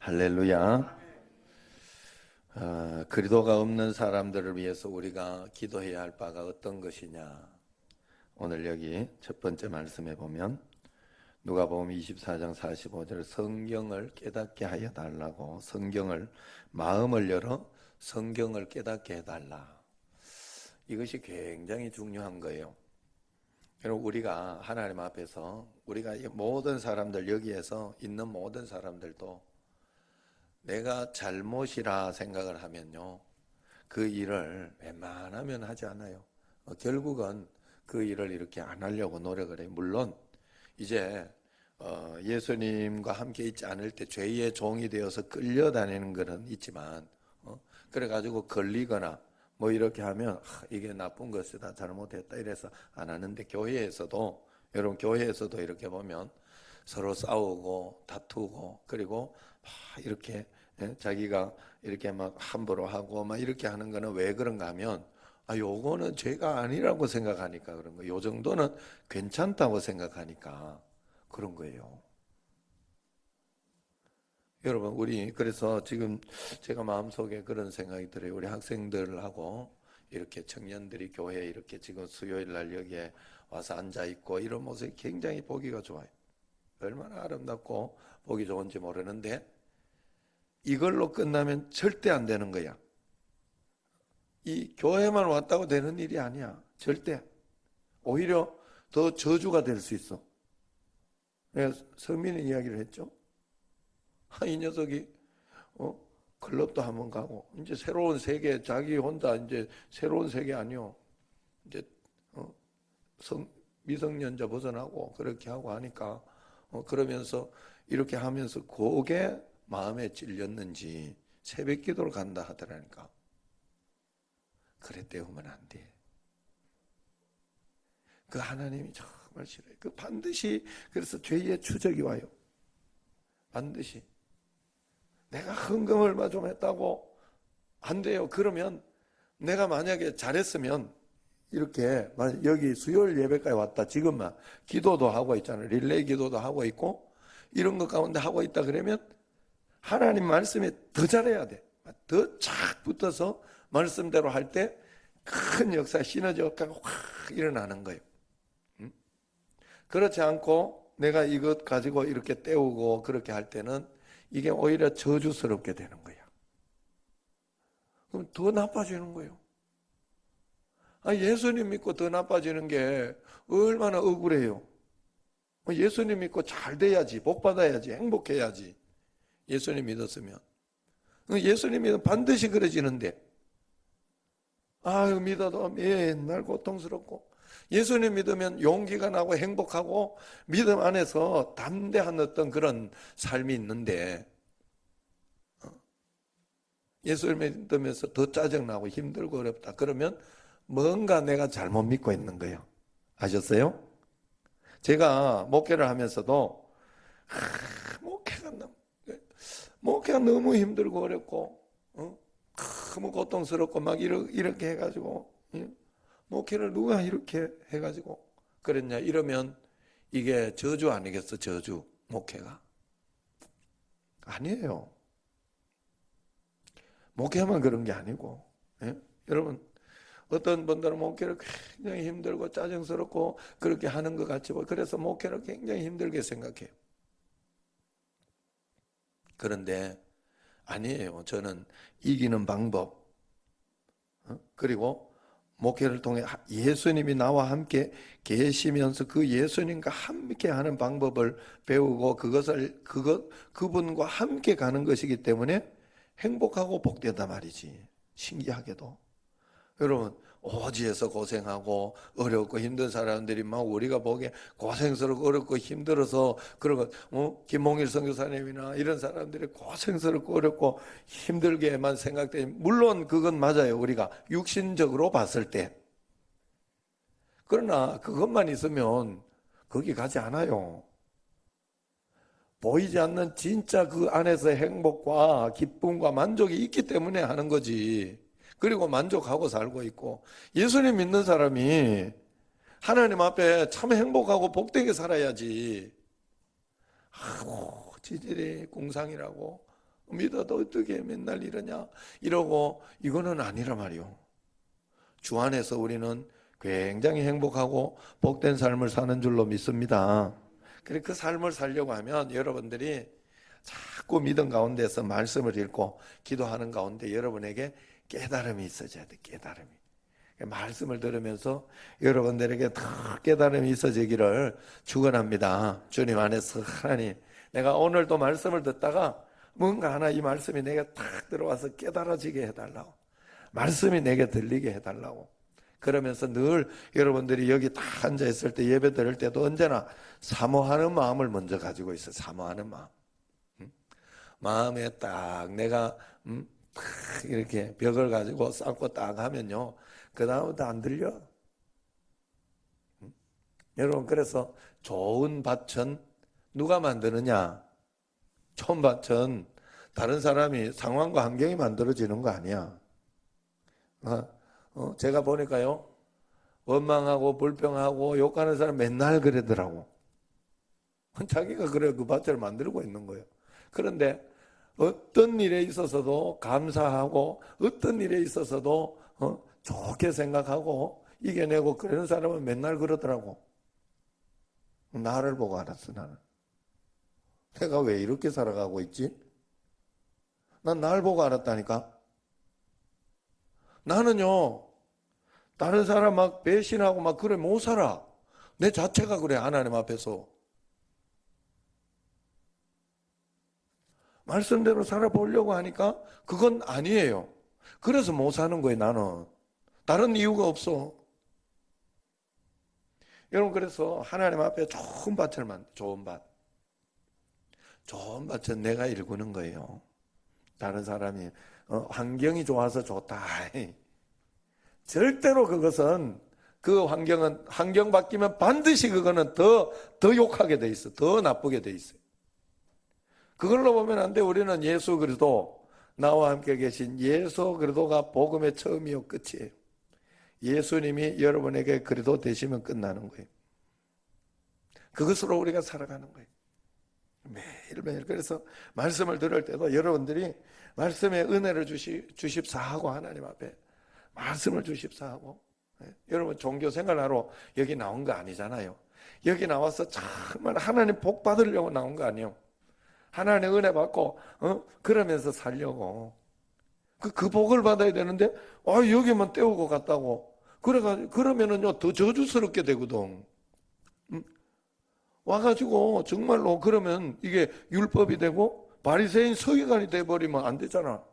할렐루야. 그리도가 없는 사람들을 위해서 우리가 기도해야 할 바가 어떤 것이냐. 오늘 여기 첫 번째 말씀에 보면 누가복음 24장 45절 성경을 깨닫게 하여 달라고, 성경을, 마음을 열어 성경을 깨닫게 해달라. 이것이 굉장히 중요한 거예요. 여러분, 우리가 하나님 앞에서 우리가 모든 사람들, 여기에서 있는 모든 사람들도 내가 잘못이라 생각을 하면요, 그 일을 웬만하면 하지 않아요. 결국은 그 일을 이렇게 안 하려고 노력을 해요. 물론 이제 예수님과 함께 있지 않을 때 죄의 종이 되어서 끌려다니는 것은 있지만, 그래가지고 걸리거나 뭐 이렇게 하면 이게 나쁜 것이다, 잘못했다 이래서 안 하는데, 교회에서도, 여러분, 교회에서도 이렇게 보면 서로 싸우고 다투고, 그리고 막 이렇게 자기가 이렇게 막 함부로 하고 막 이렇게 하는 거는 왜 그런가 하면, 요거는 죄가 아니라고 생각하니까 그런 거예요. 요 정도는 괜찮다고 생각하니까 그런 거예요. 여러분, 우리 그래서 지금 제가 마음속에 그런 생각이 들어요. 우리 학생들하고 이렇게 청년들이 교회에 이렇게 지금 수요일 날 여기에 와서 앉아 있고 이런 모습이 굉장히 보기가 좋아요. 얼마나 아름답고 보기 좋은지 모르는데, 이걸로 끝나면 절대 안 되는 거야. 이 교회만 왔다고 되는 일이 아니야. 절대. 오히려 더 저주가 될 수 있어. 내가 서민의 이야기를 했죠. 이 녀석이 클럽도 한번 가고, 이제 새로운 세계, 자기 혼자 이제 새로운 세계 아니요, 이제 미성년자 벗어나고 그렇게 하고 하니까, 그러면서 이렇게 하면서 그게 마음에 찔렸는지 새벽 기도를 간다 하더라니까. 그래 때우면 안 돼. 그 하나님이 정말 싫어요. 그 반드시, 그래서 죄의 추적이 와요. 반드시. 내가 헌금을 얼마 좀 했다고 안 돼요. 그러면 내가 만약에 잘했으면 이렇게 여기 수요일 예배까지 왔다, 지금만 기도도 하고 있잖아요. 릴레이 기도도 하고 있고 이런 것 가운데 하고 있다 그러면 하나님 말씀에 더 잘해야 돼. 더 착 붙어서 말씀대로 할 때 큰 역사, 시너지 효과가 확 일어나는 거예요. 그렇지 않고 내가 이것 가지고 이렇게 때우고 그렇게 할 때는 이게 오히려 저주스럽게 되는 거야. 그럼 더 나빠지는 거예요. 예수님 믿고 더 나빠지는 게 얼마나 억울해요. 예수님 믿고 잘 돼야지, 복 받아야지, 행복해야지. 예수님 믿었으면. 예수님 믿으면 반드시 그러지는데, 믿어도 맨날 고통스럽고, 예수님 믿으면 용기가 나고 행복하고 믿음 안에서 담대한 어떤 그런 삶이 있는데, 예수님 믿으면서 더 짜증나고 힘들고 어렵다 그러면 뭔가 내가 잘못 믿고 있는 거예요. 아셨어요? 제가 목회를 하면서도 목회가 너무 힘들고 어렵고 너무 고통스럽고 막 이렇게 해가지고, 목회를 누가 이렇게 해가지고 그랬냐 이러면 이게 저주 아니겠어? 저주. 목회가 아니에요. 목회만 그런 게 아니고, 여러분, 어떤 분들은 목회를 굉장히 힘들고 짜증스럽고 그렇게 하는 것 같이 보여. 그래서 목회를 굉장히 힘들게 생각해요. 그런데 아니에요. 저는 이기는 방법, 그리고 목회를 통해 예수님이 나와 함께 계시면서 그 예수님과 함께 하는 방법을 배우고 그분과 함께 가는 것이기 때문에 행복하고 복되다 말이지. 신기하게도. 여러분, 오지에서 고생하고 어렵고 힘든 사람들이 막 우리가 보기에 고생스럽고 어렵고 힘들어서 그런 거, 김홍일 선교사님이나 이런 사람들이 고생스럽고 어렵고 힘들게만 생각돼. 물론 그건 맞아요. 우리가 육신적으로 봤을 때. 그러나 그것만 있으면 거기 가지 않아요. 보이지 않는 진짜 그 안에서 행복과 기쁨과 만족이 있기 때문에 하는 거지. 그리고 만족하고 살고 있고, 예수님 믿는 사람이 하나님 앞에 참 행복하고 복되게 살아야지. 지질이 궁상이라고 믿어도 어떻게 맨날 이러냐 이러고 이거는 아니라 말이요. 주 안에서 우리는 굉장히 행복하고 복된 삶을 사는 줄로 믿습니다. 그래 그 삶을 살려고 하면 여러분들이 자꾸 믿음 가운데서 말씀을 읽고 기도하는 가운데 여러분에게 깨달음이 있어져야 돼. 깨달음이. 말씀을 들으면서 여러분들에게 더 깨달음이 있어지기를 축원합니다. 주님 안에서 하나님, 내가 오늘도 말씀을 듣다가 뭔가 하나 이 말씀이 내게 탁 들어와서 깨달아지게 해달라고, 말씀이 내게 들리게 해달라고. 그러면서 늘 여러분들이 여기 딱 앉아 있을 때 예배 드릴 때도 언제나 사모하는 마음을 먼저 가지고 있어요. 사모하는 마음. 마음에 딱 내가 딱 이렇게 벽을 가지고 쌓고 딱 하면요, 그 다음부터 안 들려. 여러분, 그래서 좋은 밭은 누가 만드느냐? 좋은 밭은 다른 사람이, 상황과 환경이 만들어지는 거 아니야. 제가 보니까요, 원망하고 불평하고 욕하는 사람 맨날 그러더라고. 자기가 그래 그 밭을 만들고 있는 거예요. 그런데 어떤 일에 있어서도 감사하고 어떤 일에 있어서도 좋게 생각하고 이겨내고 그러는 사람은 맨날 그러더라고. 나를 보고 알았어. 나는 내가 왜 이렇게 살아가고 있지? 난 날 보고 알았다니까. 나는요 다른 사람 막 배신하고 막 그래 못 살아. 내 자체가 그래. 하나님 앞에서 말씀대로 살아보려고 하니까 그건 아니에요. 그래서 못 사는 거예요. 나는 다른 이유가 없어. 여러분, 그래서 하나님 앞에 좋은 밭을 좋은 밭. 좋은 밭은 내가 일구는 거예요. 다른 사람이 환경이 좋아서 좋다. 절대로 그것은, 그 환경 바뀌면 반드시 그거는 더 욕하게 돼 있어. 더 나쁘게 돼 있어요. 그걸로 보면 안 돼. 우리는 예수 그리스도, 나와 함께 계신 예수 그리스도가 복음의 처음이요 끝이에요. 예수님이 여러분에게 그리스도 되시면 끝나는 거예요. 그것으로 우리가 살아가는 거예요. 매일매일. 그래서 말씀을 들을 때도 여러분들이 말씀의 은혜를 주십사 하고, 하나님 앞에 말씀을 주십사 하고. 여러분, 종교 생활하러 여기 나온 거 아니잖아요. 여기 나와서 정말 하나님 복 받으려고 나온 거 아니에요. 하나님의 은혜 받고 그러면서 살려고. 그 복을 받아야 되는데 여기만 때우고 갔다고. 그러면은요 더 저주스럽게 되거든. 와가지고 정말로 그러면 이게 율법이 되고 바리새인 서기관이 돼버리면 안 되잖아.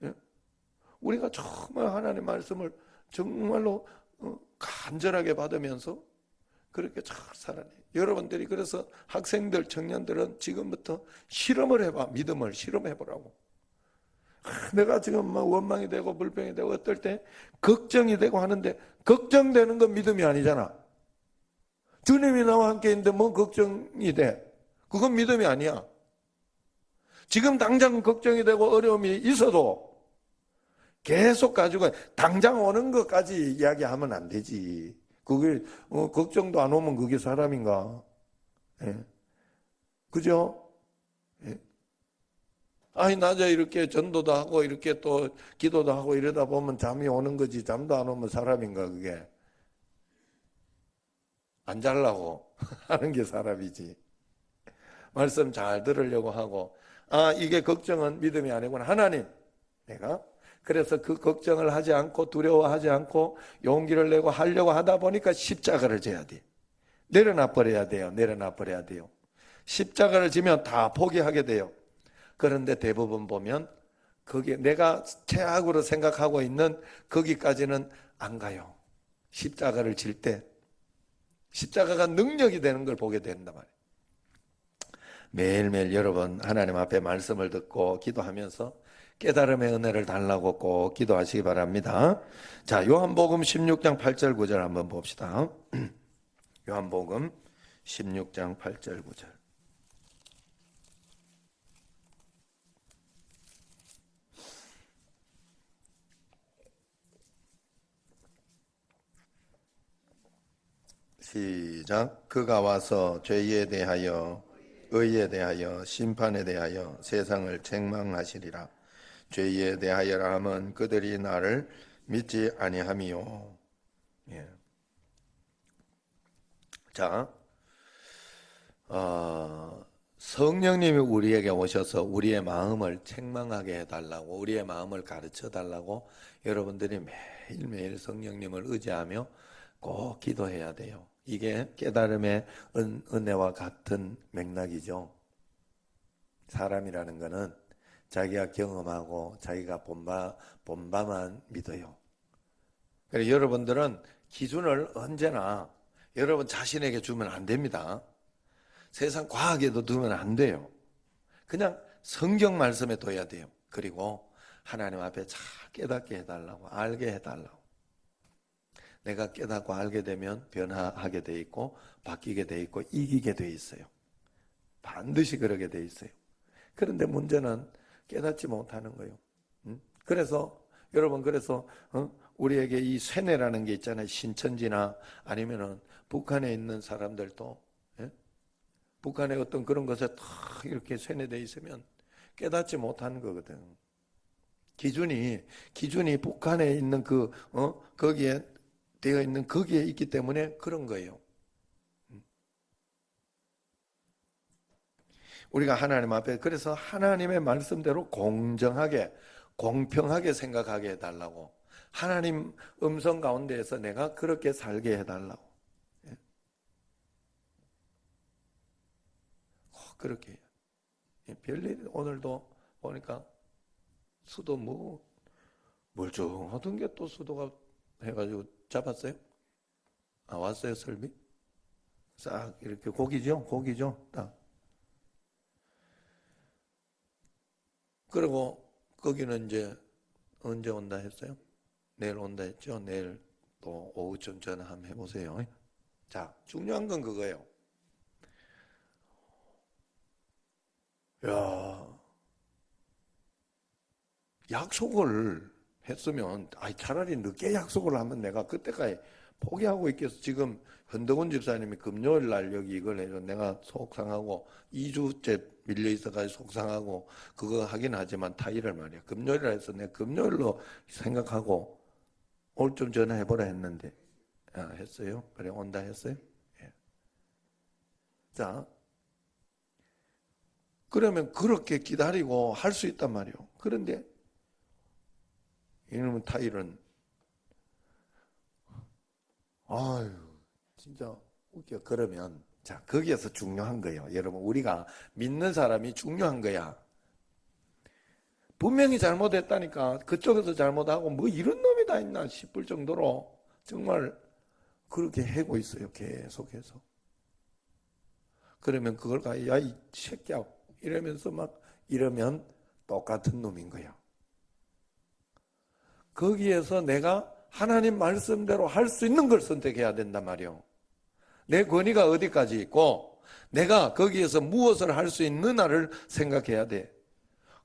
예? 우리가 정말 하나님 말씀을 정말로 간절하게 받으면서 그렇게 잘 살아내. 여러분들이 그래서 학생들, 청년들은 지금부터 실험을 해봐. 믿음을 실험해보라고. 내가 지금 막 원망이 되고 불평이 되고 어떨 때 걱정이 되고 하는데, 걱정되는 건 믿음이 아니잖아. 주님이 나와 함께 있는데 뭐 걱정이 돼? 그건 믿음이 아니야. 지금 당장 걱정이 되고 어려움이 있어도 계속 가지고 당장 오는 것까지 이야기하면 안 되지. 그게 걱정도 안 오면 그게 사람인가? 예. 그죠? 예. 아니 낮에 이렇게 전도도 하고 이렇게 또 기도도 하고 이러다 보면 잠이 오는 거지. 잠도 안 오면 사람인가 그게? 안 잘라고 하는 게 사람이지. 말씀 잘 들으려고 하고, 이게 걱정은 믿음이 아니구나. 하나님, 내가 그래서 그 걱정을 하지 않고 두려워하지 않고 용기를 내고 하려고 하다 보니까 십자가를 져야 돼. 내려놔 버려야 돼요. 내려놔 버려야 돼요. 십자가를 지면 다 포기하게 돼요. 그런데 대부분 보면 거기에 내가 최악으로 생각하고 있는 거기까지는 안 가요. 십자가를 질 때 십자가가 능력이 되는 걸 보게 된단 말이에요. 매일매일 여러분 하나님 앞에 말씀을 듣고 기도하면서 깨달음의 은혜를 달라고 꼭 기도하시기 바랍니다. 자, 요한복음 16장 8절 9절 한번 봅시다. 요한복음 16장 8절 9절. 시작. 그가 와서 죄에 대하여 의에 대하여 심판에 대하여 세상을 책망하시리라. 죄에 대하여라 하면 그들이 나를 믿지 아니함이요. 예. 자, 성령님이 우리에게 오셔서 우리의 마음을 책망하게 해달라고, 우리의 마음을 가르쳐 달라고 여러분들이 매일매일 성령님을 의지하며 꼭 기도해야 돼요. 이게 깨달음의 은혜와 같은 맥락이죠. 사람이라는 것은 자기가 경험하고 자기가 본바만 믿어요. 그래서 여러분들은 기준을 언제나 여러분 자신에게 주면 안 됩니다. 세상 과학에도 두면 안 돼요. 그냥 성경 말씀에 둬야 돼요. 그리고 하나님 앞에 잘 깨닫게 해달라고, 알게 해달라고. 내가 깨닫고 알게 되면 변화하게 돼 있고 바뀌게 돼 있고 이기게 돼 있어요. 반드시 그러게 돼 있어요. 그런데 문제는 깨닫지 못하는 거예요. 그래서 여러분, 그래서 우리에게 이 쇠뇌라는 게 있잖아요. 신천지나 아니면은 북한에 있는 사람들도, 예? 북한의 어떤 그런 것에 다 이렇게 쇠뇌되어 있으면 깨닫지 못하는 거거든. 기준이 북한에 있는 거기에 되어 있는 거기에 있기 때문에 그런 거예요. 우리가 하나님 앞에, 그래서 하나님의 말씀대로 공정하게 공평하게 생각하게 해달라고, 하나님 음성 가운데에서 내가 그렇게 살게 해달라고. 예? 꼭 그렇게 해요. 예, 별일. 오늘도 보니까 수도 멀쩡하던 게 또 수도가 해가지고 잡았어요. 왔어요, 설비? 싹 이렇게 고기죠 딱. 그리고 거기는 이제 언제 온다 했어요? 내일 온다 했죠? 내일 또 오후쯤 전화 한번 해보세요. 자, 중요한 건 그거예요. 야, 약속을 했으면, 차라리 늦게 약속을 하면 내가 그때까지 포기하고 있겠어. 지금 현덕원 집사님이 금요일 날 여기 이걸 해서 내가 속상하고 2주째 밀려 있어가지고 속상하고 그거 하긴 하지만 타일을 말이야. 금요일 날 해서 내가 금요일로 생각하고 오늘 좀 전화해보라 했는데, 했어요? 그래, 온다 했어요? 예. 자, 그러면 그렇게 기다리고 할 수 있단 말이에요. 그런데 이놈의 타일은, 아유, 진짜 웃겨. 그러면, 자, 거기에서 중요한 거예요. 여러분, 우리가 믿는 사람이 중요한 거야. 분명히 잘못했다니까, 그쪽에서 잘못하고, 뭐 이런 놈이 다 있나 싶을 정도로 정말 그렇게 해고 있어요. 계속해서. 그러면 그걸 야, 이 새끼야. 이러면서 이러면 똑같은 놈인 거야. 거기에서 내가 하나님 말씀대로 할 수 있는 걸 선택해야 된단 말이에요. 내 권위가 어디까지 있고 내가 거기에서 무엇을 할 수 있느냐를 생각해야 돼.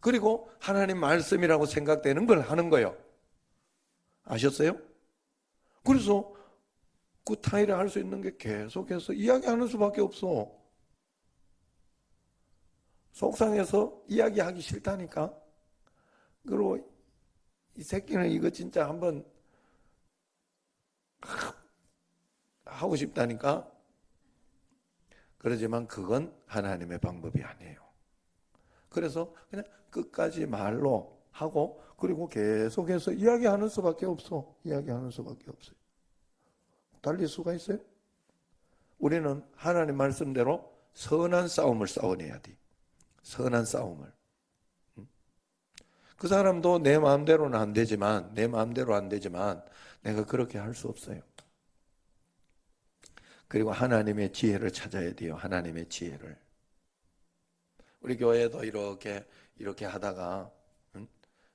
그리고 하나님 말씀이라고 생각되는 걸 하는 거예요. 아셨어요? 그래서 그 타일에 할 수 있는 게 계속해서 이야기하는 수밖에 없어. 속상해서 이야기하기 싫다니까. 그리고 이 새끼는 이거 진짜 한번 하고 싶다니까. 그러지만 그건 하나님의 방법이 아니에요. 그래서 그냥 끝까지 말로 하고 그리고 계속해서 이야기하는 수밖에 없어. 이야기하는 수밖에 없어요. 달릴 수가 있어요? 우리는 하나님 말씀대로 선한 싸움을 싸워내야 돼. 선한 싸움을. 그 사람도 내 마음대로는 안 되지만, 내 마음대로 안 되지만 내가 그렇게 할 수 없어요. 그리고 하나님의 지혜를 찾아야 돼요. 하나님의 지혜를. 우리 교회도 이렇게 하다가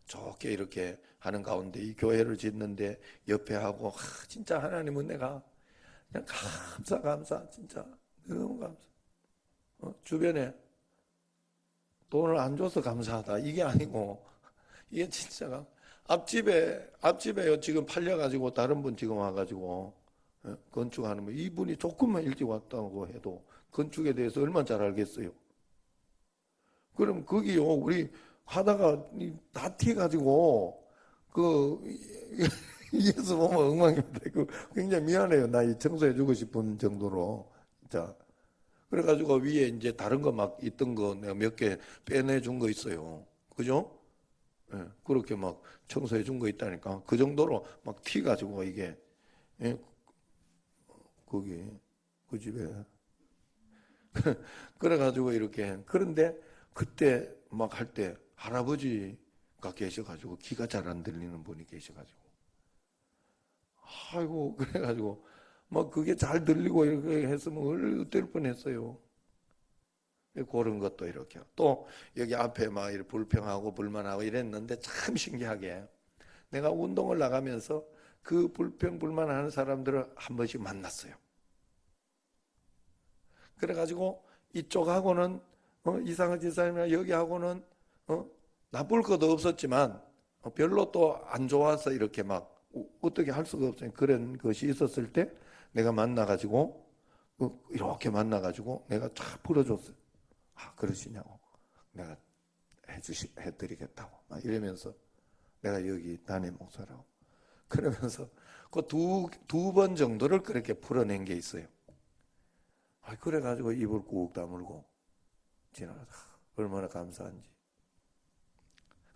좋게 이렇게 하는 가운데 이 교회를 짓는데 옆에 하고 진짜 하나님 은혜가 그냥 감사 진짜 너무 감사. 주변에 돈을 안 줘서 감사하다 이게 아니고 이게 진짜가 앞집에 지금 팔려가지고 다른 분 지금 와가지고 건축하는 분 이분이 조금만 일찍 왔다고 해도 건축에 대해서 얼마나 잘 알겠어요. 그럼 거기요, 우리 하다가 다 튀가지고, 위에서 보면 엉망입니다. 굉장히 미안해요. 나 이 청소해주고 싶은 정도로. 자, 그래가지고 위에 이제 다른 거 막 있던 거 내가 몇 개 빼내준 거 있어요. 그죠? 예, 그렇게 막 청소해준 거 있다니까. 그 정도로 막 튀가지고 이게, 예, 거기, 그 집에. 그래가지고 이렇게. 그런데 그때 막 할 때 할아버지가 계셔가지고 귀가 잘 안 들리는 분이 계셔가지고. 아이고, 그래가지고 막 그게 잘 들리고 이렇게 했으면 어떨 뻔했어요. 그런 것도 이렇게. 또 여기 앞에 막 이렇게 불평하고 불만하고 이랬는데 참 신기하게 내가 운동을 나가면서 그 불평 불만하는 사람들을 한 번씩 만났어요. 그래가지고 이쪽하고는 이상한 집사님이나 여기하고는 나쁠 것도 없었지만 별로 또 안 좋아서 이렇게 막 어떻게 할 수가 없어요. 그런 것이 있었을 때 내가 만나가지고 이렇게 만나가지고 내가 쫙 풀어줬어요. 아, 그러시냐고. 내가 해드리겠다고. 막 이러면서 내가 여기 담임 목사라고. 그러면서 그 두 번 정도를 그렇게 풀어낸 게 있어요. 아, 그래가지고 입을 꾹 다물고 지나가다. 얼마나 감사한지.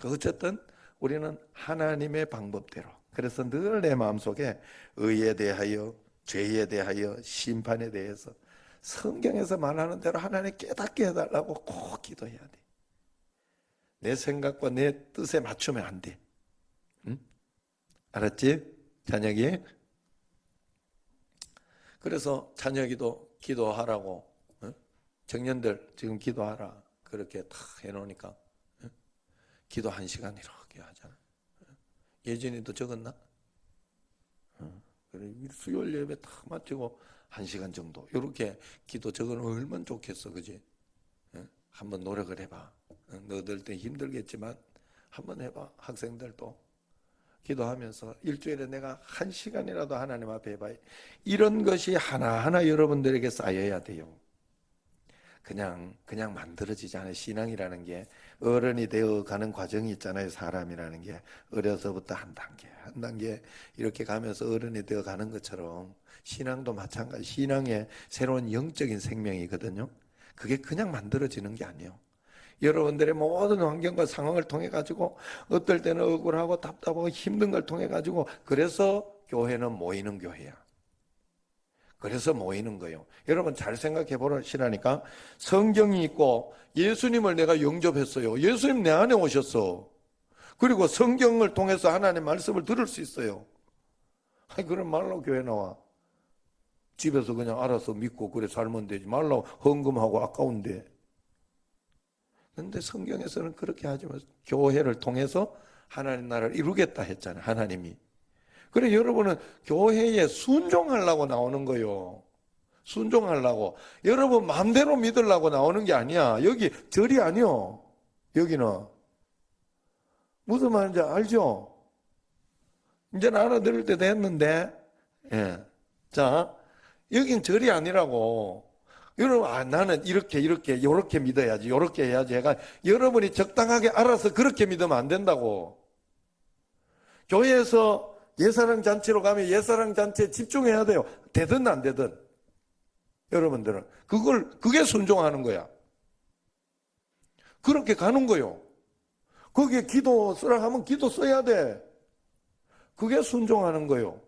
어쨌든 우리는 하나님의 방법대로. 그래서 늘 내 마음속에 의에 대하여, 죄에 대하여, 심판에 대해서 성경에서 말하는 대로 하나님 깨닫게 해달라고 꼭 기도해야 돼. 내 생각과 내 뜻에 맞추면 안 돼. 응? 알았지? 찬혁이? 그래서 찬혁이도 기도하라고, 청년들 지금 기도하라 그렇게 다 해놓으니까 기도 1시간 이렇게 하잖아. 예전에도 적었나? 그래, 수요일 예배 딱 마치고 1시간 정도 이렇게 기도 적으면 얼마나 좋겠어, 그지? 한번 노력을 해봐. 너들 때 힘들겠지만 한번 해봐. 학생들도 기도하면서 일주일에 내가 1시간이라도 하나님 앞에 해봐. 이런 것이 하나하나 여러분들에게 쌓여야 돼요. 그냥 만들어지지 않아요. 신앙이라는 게 어른이 되어 가는 과정이 있잖아요. 사람이라는 게 어려서부터 한 단계 이렇게 가면서 어른이 되어 가는 것처럼 신앙도 마찬가지. 신앙의 새로운 영적인 생명이거든요. 그게 그냥 만들어지는 게 아니에요. 여러분들의 모든 환경과 상황을 통해 가지고 어떨 때는 억울하고 답답하고 힘든 걸 통해 가지고 그래서 교회는 모이는 교회야. 그래서 모이는 거예요. 여러분 잘 생각해 보시라니까. 성경이 있고 예수님을 내가 영접했어요. 예수님 내 안에 오셨어. 그리고 성경을 통해서 하나님의 말씀을 들을 수 있어요. 아니 그럼 말로 교회 나와. 집에서 그냥 알아서 믿고 그래 살면 되지. 말로 헌금하고 아까운데. 그런데 성경에서는 그렇게 하지 마세요. 교회를 통해서 하나님 나라를 이루겠다 했잖아요. 하나님이. 그래 여러분은 교회에 순종하려고 나오는 거요. 순종하려고. 여러분 마음대로 믿으려고 나오는 게 아니야. 여기 절이 아니요. 여기는. 무슨 말인지 알죠? 이제는 알아들을 때 됐는데. 예. 자, 여긴 절이 아니라고. 여러분, 나는 이렇게 믿어야지, 요렇게 해야지 해가 여러분이 적당하게 알아서 그렇게 믿으면 안 된다고. 교회에서 예사랑 잔치로 가면 예사랑 잔치에 집중해야 돼요. 되든 안 되든. 여러분들은. 그게 순종하는 거야. 그렇게 가는 거요. 거기에 기도 쓰라 하면 기도 써야 돼. 그게 순종하는 거요.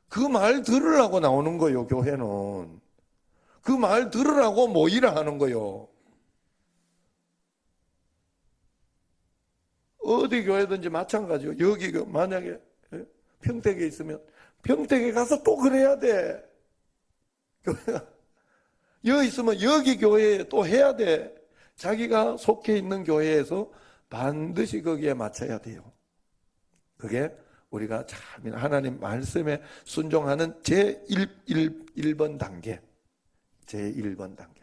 그 말 들으라고 나오는 거요, 교회는. 그 말 들으라고 모이라 하는 거요. 어디 교회든지 마찬가지요. 여기 만약에 평택에 있으면 평택에 가서 또 그래야 돼. 교회가 여기 있으면 여기 교회에 또 해야 돼. 자기가 속해 있는 교회에서 반드시 거기에 맞춰야 돼요. 그게 우리가 참 하나님 말씀에 순종하는 제1번 단계. 제1번 단계.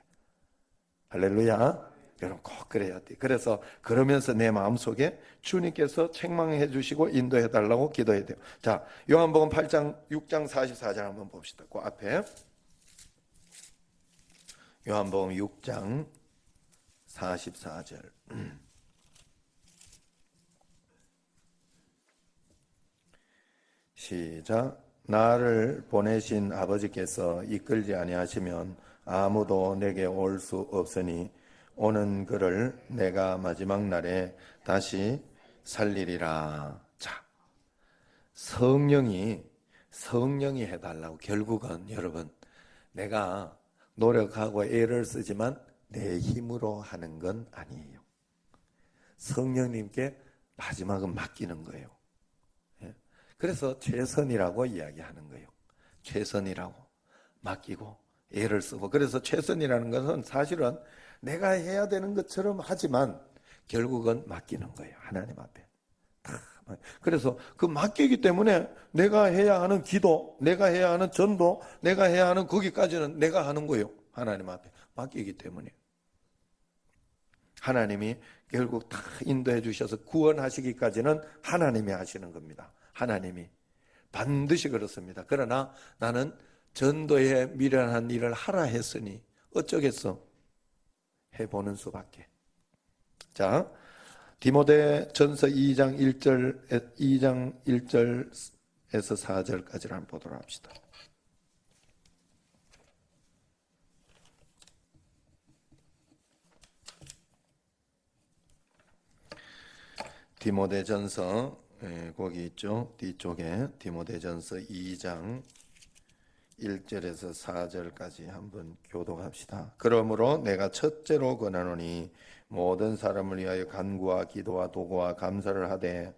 할렐루야. 여러분 꼭 그래야 돼. 그래서 그러면서 내 마음속에 주님께서 책망해 주시고 인도해 달라고 기도해야 돼요. 자, 요한복음 6장 44절 한번 봅시다. 그 앞에 요한복음 6장 44절. 시작. 나를 보내신 아버지께서 이끌지 아니하시면 아무도 내게 올 수 없으니 오는 그를 내가 마지막 날에 다시 살리리라. 자, 성령이 해달라고. 결국은 여러분, 내가 노력하고 애를 쓰지만 내 힘으로 하는 건 아니에요. 성령님께 마지막은 맡기는 거예요. 그래서 최선이라고 이야기하는 거예요. 최선이라고 맡기고 애를 쓰고. 그래서 최선이라는 것은 사실은 내가 해야 되는 것처럼 하지만 결국은 맡기는 거예요. 하나님 앞에. 그래서 그 맡기기 때문에 내가 해야 하는 기도, 내가 해야 하는 전도, 내가 해야 하는 거기까지는 내가 하는 거예요. 하나님 앞에 맡기기 때문에. 하나님이 결국 다 인도해 주셔서 구원하시기까지는 하나님이 하시는 겁니다. 하나님이 반드시 그렇습니다. 그러나 나는 전도에 미련한 일을 하라 했으니 어쩌겠어? 해보는 수밖에. 자, 디모데전서 2장 1절에서 4절까지를 한번 보도록 합시다. 디모데전서 거기 있죠. 뒤쪽에 디모데전서 2장 1절에서 4절까지 한번 교독합시다. 그러므로 내가 첫째로 권하노니 모든 사람을 위하여 간구와 기도와 도구와 감사를 하되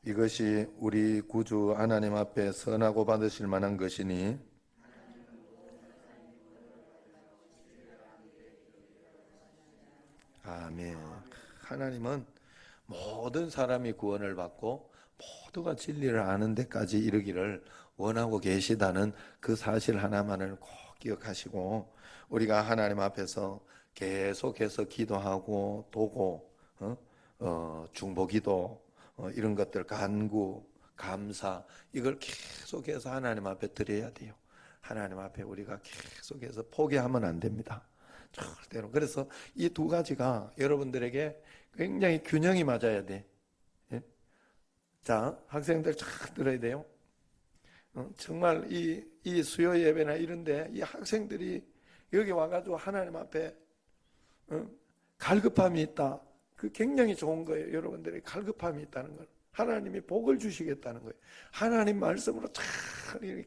이것이 우리 구주 하나님 앞에 선하고 받으실 만한 것이니 아멘. 하나님은 모든 사람이 구원을 받고 모두가 진리를 아는 데까지 이르기를 원하고 계시다는 그 사실 하나만을 꼭 기억하시고 우리가 하나님 앞에서 계속해서 기도하고 도고 중보기도 이런 것들 간구 감사 이걸 계속해서 하나님 앞에 드려야 돼요. 하나님 앞에 우리가 계속해서 포기하면 안 됩니다. 절대로. 그래서 이 두 가지가 여러분들에게 굉장히 균형이 맞아야 돼. 예? 자, 학생들 잘 들어야 돼요. 정말 이 수요 예배나 이런데 이 학생들이 여기 와가지고 하나님 앞에 갈급함이 있다. 그 굉장히 좋은 거예요. 여러분들이 갈급함이 있다는 걸. 하나님이 복을 주시겠다는 거예요. 하나님 말씀으로 참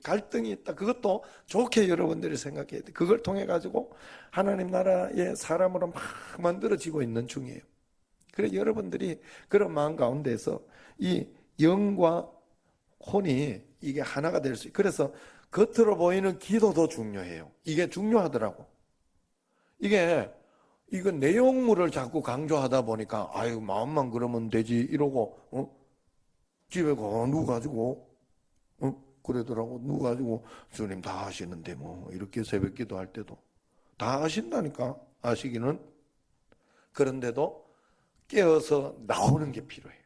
갈등이 있다. 그것도 좋게 여러분들이 생각해야 돼. 그걸 통해 가지고 하나님 나라의 사람으로 막 만들어지고 있는 중이에요. 그래서 여러분들이 그런 마음 가운데서 이 영과 혼이 이게 하나가 될 수 있어요. 그래서 겉으로 보이는 기도도 중요해요. 이게 중요하더라고. 이거 내용물을 자꾸 강조하다 보니까 아유 마음만 그러면 되지 이러고 집에 가 누가 가지고 그러더라고. 누가 가지고 주님 다 하시는데 뭐 이렇게 새벽 기도할 때도 다 하신다니까. 아시기는. 그런데도 깨어서 나오는 게 필요해요.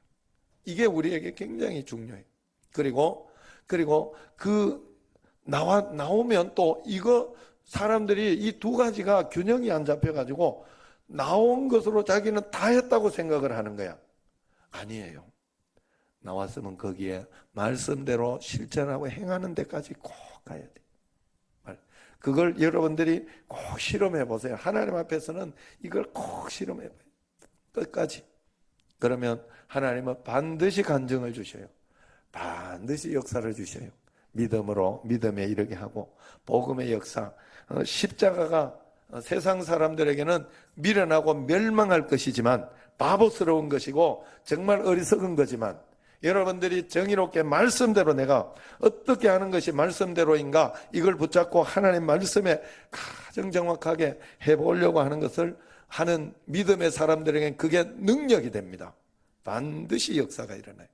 이게 우리에게 굉장히 중요해요. 그리고 나오면 또 이거 사람들이 이 두 가지가 균형이 안 잡혀가지고 나온 것으로 자기는 다 했다고 생각을 하는 거야. 아니에요. 나왔으면 거기에 말씀대로 실천하고 행하는 데까지 꼭 가야 돼. 그걸 여러분들이 꼭 실험해 보세요. 하나님 앞에서는 이걸 꼭 실험해 봐요. 끝까지. 그러면 하나님은 반드시 간증을 주셔요. 반드시 역사를 주셔요. 믿음에 이르게 하고 복음의 역사. 십자가가 세상 사람들에게는 미련하고 멸망할 것이지만 바보스러운 것이고 정말 어리석은 거지만 여러분들이 정의롭게 말씀대로 내가 어떻게 하는 것이 말씀대로인가 이걸 붙잡고 하나님 말씀에 가장 정확하게 해보려고 하는 것을 하는 믿음의 사람들에게는 그게 능력이 됩니다. 반드시 역사가 일어나요.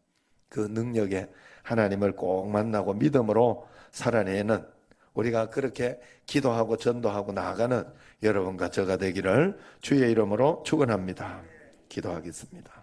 그 능력에 하나님을 꼭 만나고 믿음으로 살아내는 우리가 그렇게 기도하고 전도하고 나아가는 여러분과 저가 되기를 주의 이름으로 축원합니다. 기도하겠습니다.